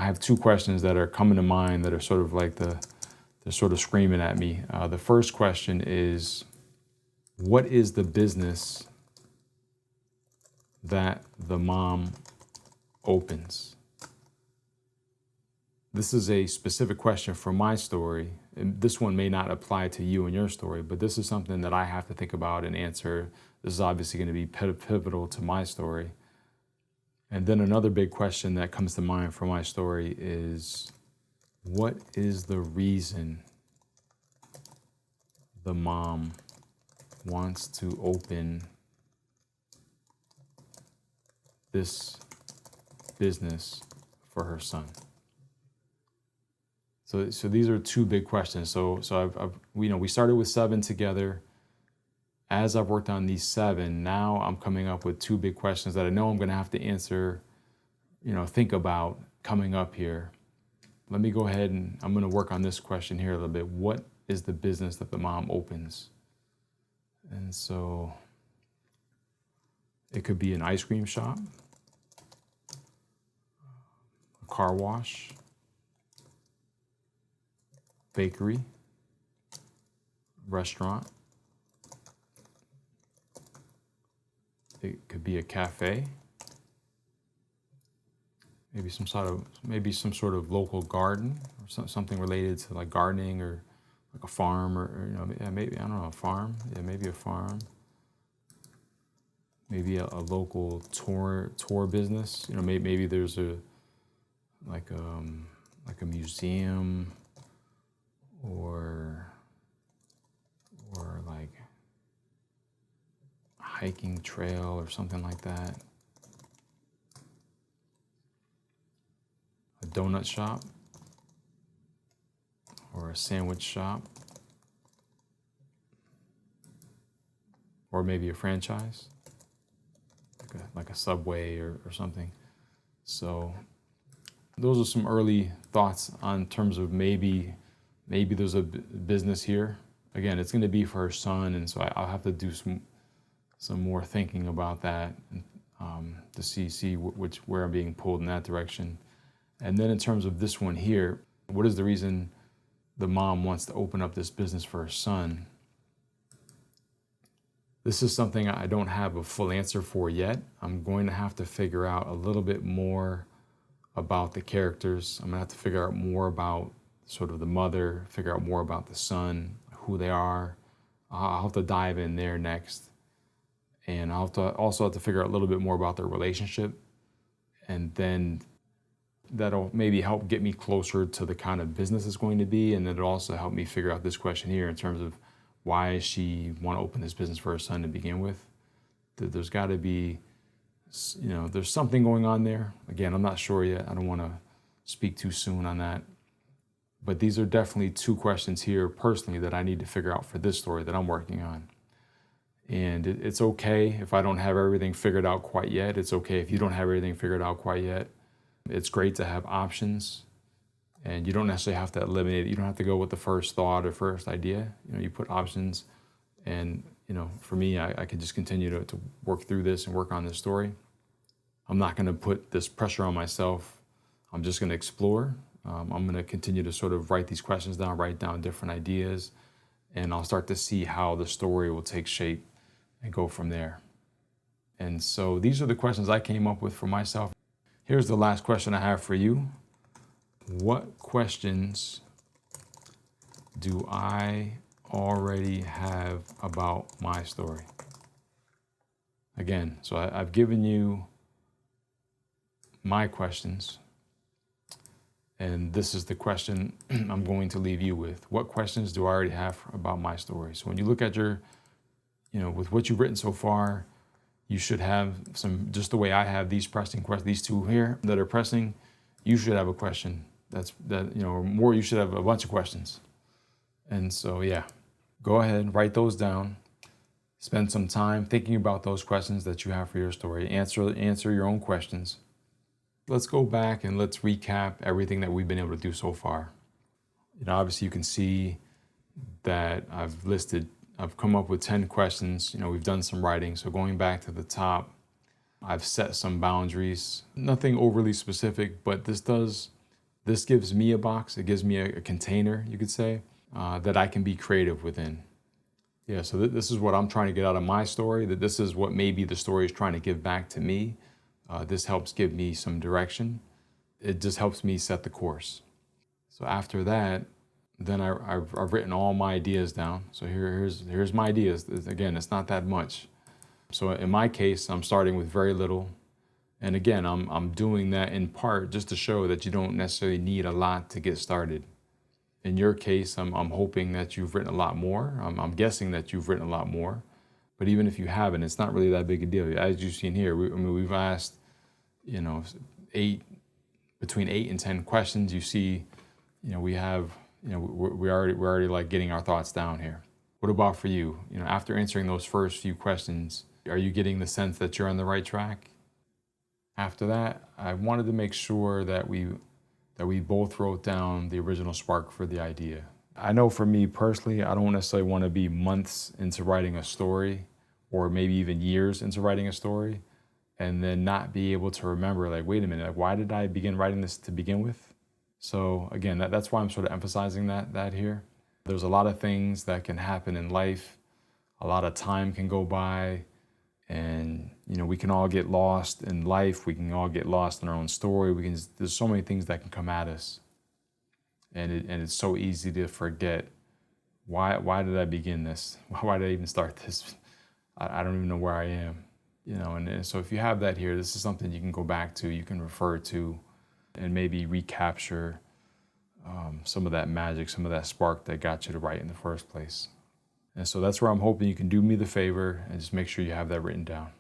I have two questions that are coming to mind that are sort of like they're sort of screaming at me. The first question is, what is the business that the mom opens? This is a specific question for my story, and this one may not apply to you and your story, but this is something that I have to think about and answer. This is obviously going to be pivotal to my story. And then another big question that comes to mind for my story is, what is the reason the mom wants to open this business for her son? So these are two big questions. So we started with 7 together. As I've worked on these 7, now I'm coming up with 2 big questions that I know I'm going to have to answer, think about coming up here. Let me go ahead and I'm going to work on this question here a little bit. What is the business that the mom opens? And so it could be an ice cream shop, a car wash, bakery, restaurant. It could be a cafe, maybe some sort of local garden, or something related to like gardening, or like a farm, or maybe, I don't know, a farm. Yeah, maybe a farm. Maybe a local tour business. Maybe there's a museum, or like a hiking trail or something like that. A donut shop, or a sandwich shop, or maybe a franchise, like a Subway or something. So those are some early thoughts on terms of maybe there's a business here. Again, it's going to be for her son, and so I'll have to do some more thinking about that, to see where I'm being pulled in that direction. And then in terms of this one here, what is the reason the mom wants to open up this business for her son? This is something I don't have a full answer for yet. I'm going to have to figure out a little bit more about the characters. I'm going to have to figure out more about sort of the mother, figure out more about the son, who they are. I'll have to dive in there next. And I'll also have to figure out a little bit more about their relationship. And then that'll maybe help get me closer to the kind of business it's going to be. And then it'll also help me figure out this question here in terms of why she want to open this business for her son to begin with. There's got to be, there's something going on there. Again, I'm not sure yet. I don't want to speak too soon on that. But these are definitely 2 questions here personally that I need to figure out for this story that I'm working on. And it's okay if I don't have everything figured out quite yet. It's okay if you don't have everything figured out quite yet. It's great to have options, and you don't necessarily have to eliminate it. You don't have to go with the first thought or first idea. You put options, and for me, I can just continue to work through this and work on this story. I'm not going to put this pressure on myself. I'm just going to explore. I'm going to continue to sort of write these questions down, write down different ideas, and I'll start to see how the story will take shape and go from there. And so these are the questions I came up with for myself. Here's the last question I have for you. What questions do I already have about my story? Again, so I've given you my questions, and this is the question I'm going to leave you with. What questions do I already have about my story? So when you look at with what you've written so far, you should have some, just the way I have these pressing questions, these 2 here that are pressing, you should have a question or more, you should have a bunch of questions. And so, yeah, go ahead, write those down, spend some time thinking about those questions that you have for your story, answer your own questions. Let's go back and let's recap everything that we've been able to do so far. Obviously you can see that I've come up with 10 questions. We've done some writing. So going back to the top, I've set some boundaries, nothing overly specific, but this does This gives me a box, it gives me a container, you could say, that I can be creative within. Yeah, so this is what I'm trying to get out of my story, that this is what maybe the story is trying to give back to me. This helps give me some direction. It just helps me set the course. So after that, then I've written all my ideas down. So here's my ideas. Again, it's not that much. So in my case, I'm starting with very little. And again, I'm doing that in part just to show that you don't necessarily need a lot to get started. In your case, I'm hoping that you've written a lot more. I'm guessing that you've written a lot more. But even if you haven't, it's not really that big a deal. As you've seen here, we've asked, between 8 and 10 questions. You see, we have, we're already like getting our thoughts down here. What about for you? After answering those first few questions, are you getting the sense that you're on the right track? After that, I wanted to make sure that we both wrote down the original spark for the idea. I know for me personally, I don't necessarily want to be months into writing a story, or maybe even years into writing a story, and then not be able to remember, like, wait a minute, like, why did I begin writing this to begin with? So again, that's why I'm sort of emphasizing that here. There's a lot of things that can happen in life. A lot of time can go by, and we can all get lost in life. We can all get lost in our own story. There's so many things that can come at us, and it's so easy to forget. Why did I begin this? Why did I even start this? I don't even know where I am. And so if you have that here, this is something you can go back to, you can refer to, and maybe recapture some of that magic, some of that spark that got you to write in the first place. And so that's where I'm hoping you can do me the favor and just make sure you have that written down.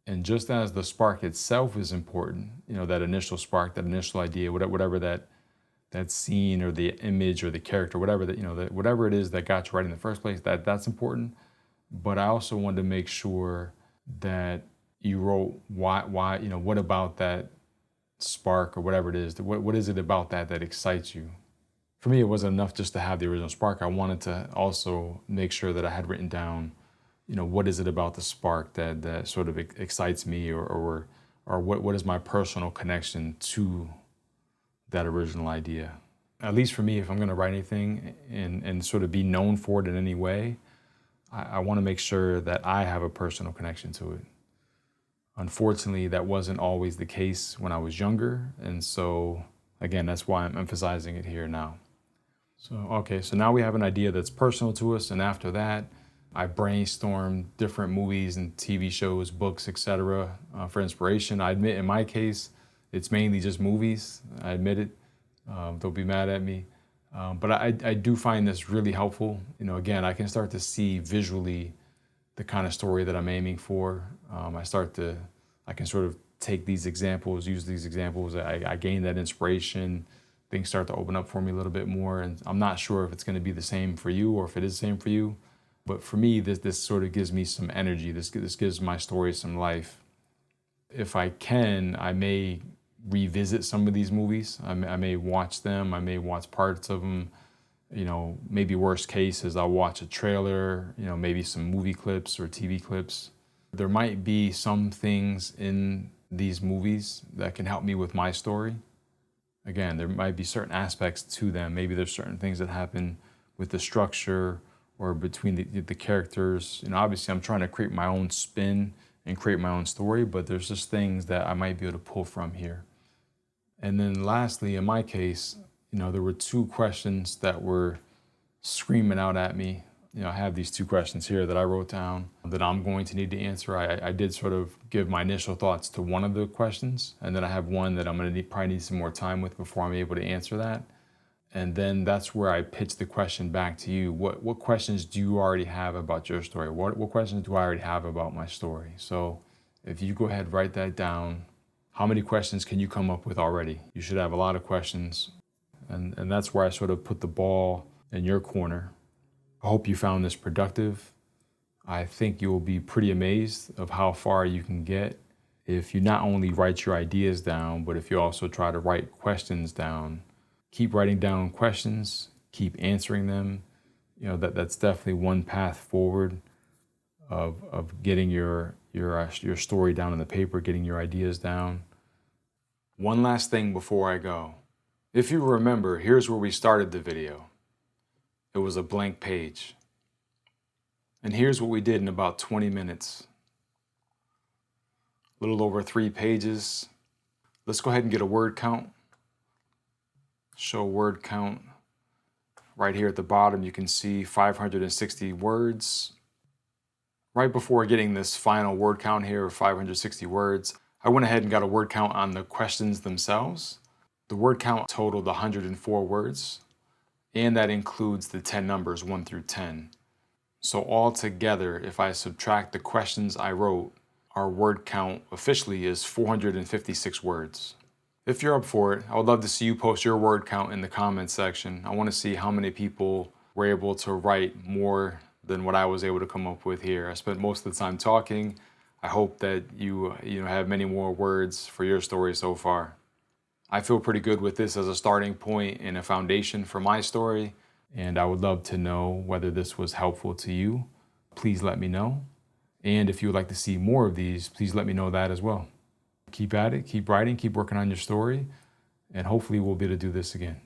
And just as the spark itself is important, that initial spark, that initial idea, whatever that scene or the image or the character, whatever whatever it is that got you right in the first place, that's important. But I also wanted to make sure that you wrote why, what about that spark or whatever it is, what is it about that excites you? For me, it wasn't enough just to have the original spark. I wanted to also make sure that I had written down, what is it about the spark that sort of excites me, or what is my personal connection to that original idea? At least for me, if I'm going to write anything and sort of be known for it in any way, I want to make sure that I have a personal connection to it. Unfortunately, that wasn't always the case when I was younger. And so, again, that's why I'm emphasizing it here now. So now we have an idea that's personal to us. And after that, I brainstormed different movies and TV shows, books, etc. For inspiration. I admit in my case, it's mainly just movies. I admit it. They'll be mad at me. But I do find this really helpful. Again, I can start to see visually the kind of story that I'm aiming for. I can sort of take these examples, use these examples. I gain that inspiration. Things start to open up for me a little bit more. And I'm not sure if it's going to be the same for you or if it is the same for you. But for me, this sort of gives me some energy. This gives my story some life. If I can, I may revisit some of these movies. I may watch them. I may watch parts of them. Maybe worst case is I'll watch a trailer, maybe some movie clips or TV clips. There might be some things in these movies that can help me with my story. Again, there might be certain aspects to them. Maybe there's certain things that happen with the structure or between the characters. Obviously I'm trying to create my own spin and create my own story, but there's just things that I might be able to pull from here. And then lastly, in my case, there were 2 questions that were screaming out at me. I have these 2 questions here that I wrote down that I'm going to need to answer. I did sort of give my initial thoughts to one of the questions, and then I have one that I'm going to probably need some more time with before I'm able to answer that. And then that's where I pitch the question back to you. What questions do you already have about your story? What questions do I already have about my story? So if you go ahead, write that down. How many questions can you come up with already? You should have a lot of questions. And that's where I sort of put the ball in your corner. I hope you found this productive. I think you will be pretty amazed of how far you can get if you not only write your ideas down, but if you also try to write questions down. Keep writing down questions, keep answering them. That's definitely one path forward of getting your story down on the paper, getting your ideas down. One last thing before I go. If you remember, here's where we started the video. It was a blank page. And here's what we did in about 20 minutes. A little over 3 pages. Let's go ahead and get a word count. Show word count. Right here at the bottom, you can see 560 words. Right before getting this final word count here of 560 words, I went ahead and got a word count on the questions themselves. The word count totaled 104 words, and that includes the 10 numbers 1 through 10. So altogether, if I subtract the questions I wrote, our word count officially is 456 words. If you're up for it, I would love to see you post your word count in the comments section. I want to see how many people were able to write more than what I was able to come up with here. I spent most of the time talking. I hope that you have many more words for your story so far. I feel pretty good with this as a starting point and a foundation for my story, and I would love to know whether this was helpful to you. Please let me know. And if you would like to see more of these, please let me know that as well. Keep at it, keep writing, keep working on your story, and hopefully we'll be able to do this again.